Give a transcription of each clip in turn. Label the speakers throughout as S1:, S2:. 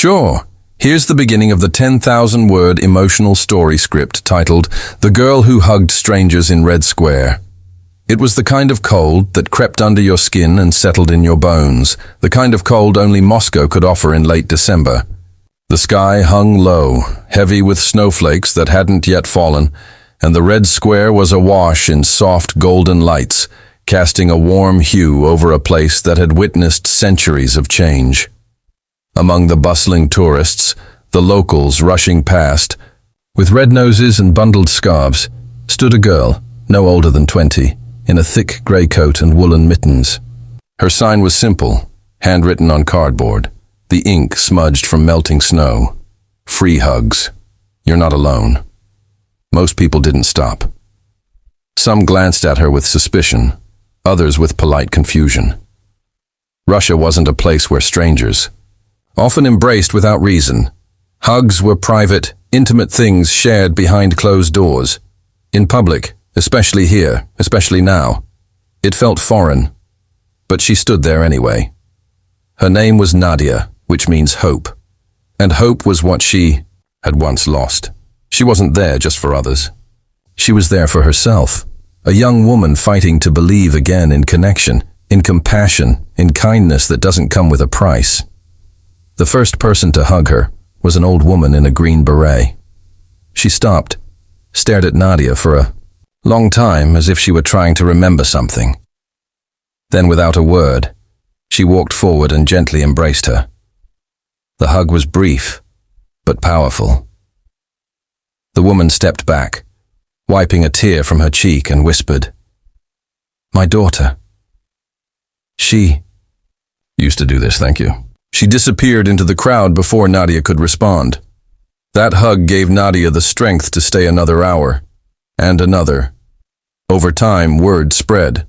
S1: Sure. Here's the beginning of the 10,000-word emotional story script titled The Girl Who Hugged Strangers in Red Square. It was the kind of cold that crept under your skin and settled in your bones, the kind of cold only Moscow could offer in late December. The sky hung low, heavy with snowflakes that hadn't yet fallen, and the Red Square was awash in soft golden lights, casting a warm hue over a place that had witnessed centuries of change. Among the bustling tourists, the locals rushing past, with red noses and bundled scarves, stood a girl, no older than 20, in a thick grey coat and woolen mittens. Her sign was simple, handwritten on cardboard, the ink smudged from melting snow. Free hugs. You're not alone. Most people didn't stop. Some glanced at her with suspicion, others with polite confusion. Russia wasn't a place where strangers, often embraced without reason. Hugs were private, intimate things shared behind closed doors. In public, especially here, especially now, it felt foreign. But she stood there anyway. Her name was Nadia, which means hope. And hope was what she had once lost. She wasn't there just for others. She was there for herself, a young woman fighting to believe again in connection, in compassion, in kindness that doesn't come with a price. The first person to hug her was an old woman in a green beret. She stopped, stared at Nadia for a long time as if she were trying to remember something. Then, without a word, she walked forward and gently embraced her. The hug was brief, but powerful. The woman stepped back, wiping a tear from her cheek, and whispered, "My daughter. She used to do this, thank you." She disappeared into the crowd before Nadia could respond. That hug gave Nadia the strength to stay another hour, and another. Over time, word spread.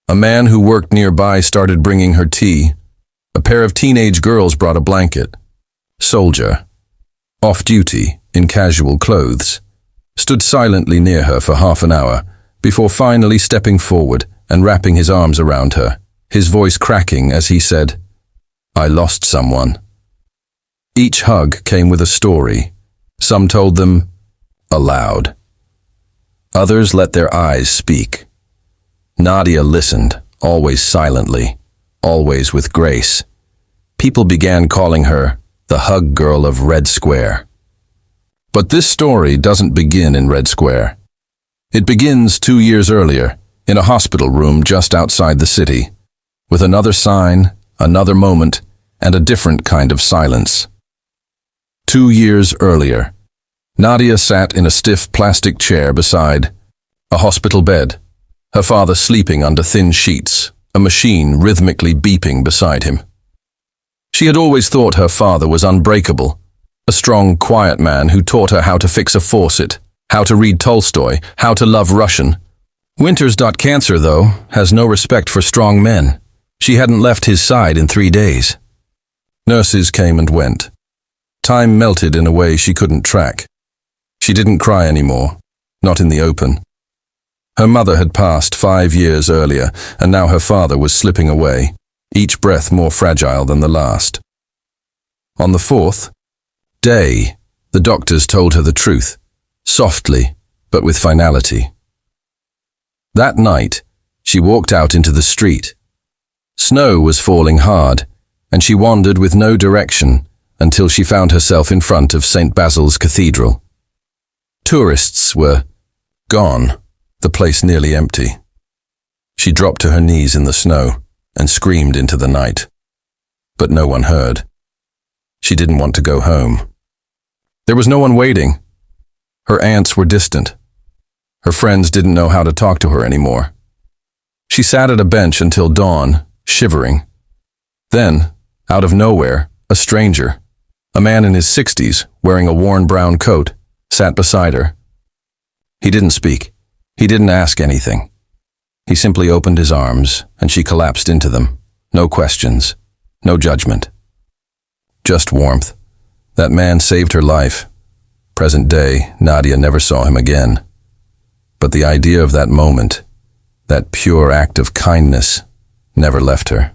S1: A man who worked nearby started bringing her tea. A pair of teenage girls brought a blanket. Soldier, off-duty, in casual clothes, stood silently near her for half an hour, before finally stepping forward and wrapping his arms around her, his voice cracking as he said, "I lost someone." Each hug came with a story. Some told them aloud. Others let their eyes speak. Nadia listened, always silently, always with grace. People began calling her the hug girl of Red Square. But this story doesn't begin in Red Square. It begins 2 years earlier, in a hospital room just outside the city, with another sign, another moment, and a different kind of silence. 2 years earlier, Nadia sat in a stiff plastic chair beside a hospital bed, her father sleeping under thin sheets, a machine rhythmically beeping beside him. She had always thought her father was unbreakable, a strong, quiet man who taught her how to fix a faucet, how to read Tolstoy, how to love Russian. Winters.Cancer, though, has no respect for strong men. She hadn't left his side in 3 days. Nurses came and went. Time melted in a way she couldn't track. She didn't cry anymore, not in the open. Her mother had passed 5 years earlier, and now her father was slipping away, each breath more fragile than the last. On the 4th day, the doctors told her the truth, softly, but with finality. That night, she walked out into the street. Snow was falling hard, and she wandered with no direction until she found herself in front of St. Basil's Cathedral. Tourists were gone, the place nearly empty. She dropped to her knees in the snow and screamed into the night. But no one heard. She didn't want to go home. There was no one waiting. Her aunts were distant. Her friends didn't know how to talk to her anymore. She sat at a bench until dawn, shivering. Then, out of nowhere, a stranger, a man in his 60s, wearing a worn brown coat, sat beside her. He didn't speak. He didn't ask anything. He simply opened his arms, and she collapsed into them. No questions, no judgment. Just warmth. That man saved her life. Present day, Nadia never saw him again. But the idea of that moment, that pure act of kindness, never left her.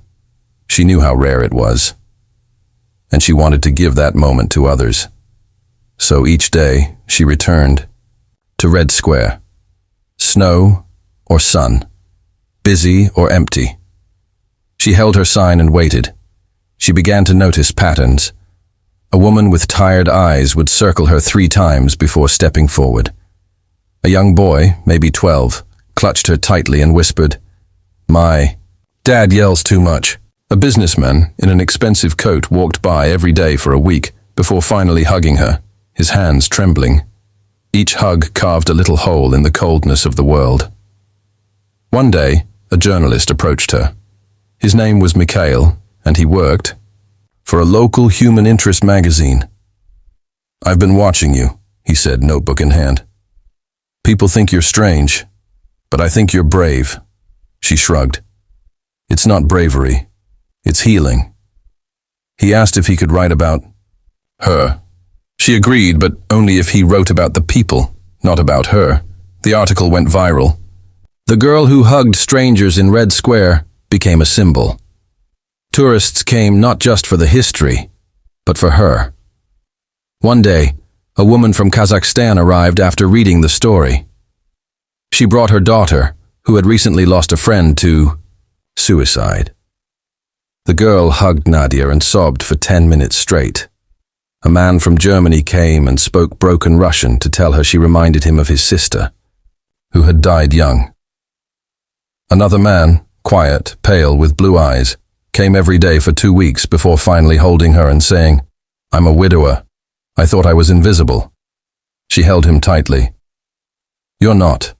S1: She knew how rare it was. and she wanted to give that moment to others. So each day she returned to Red Square. Snow or sun, busy or empty. She held her sign and waited. She began to notice patterns. A woman with tired eyes would circle her 3 times before stepping forward. A young boy, maybe 12, clutched her tightly and whispered, "My dad yells too much." A businessman in an expensive coat walked by every day for a week before finally hugging her, his hands trembling. Each hug carved a little hole in the coldness of the world. One day, a journalist approached her. His name was Mikhail, and he worked for a local human interest magazine. "I've been watching you," he said, notebook in hand. "People think you're strange, but I think you're brave." She shrugged. "It's not bravery, it's healing." He asked if he could write about her. She agreed, but only if he wrote about the people, not about her. The article went viral. The girl who hugged strangers in Red Square became a symbol. Tourists came not just for the history, but for her. One day, a woman from Kazakhstan arrived after reading the story. She brought her daughter, who had recently lost a friend to suicide. The girl hugged Nadia and sobbed for 10 minutes straight. A man from Germany came and spoke broken Russian to tell her she reminded him of his sister, who had died young. Another man, quiet, pale, with blue eyes, came every day for 2 weeks before finally holding her and saying, "I'm a widower. I thought I was invisible." She held him tightly. "You're not.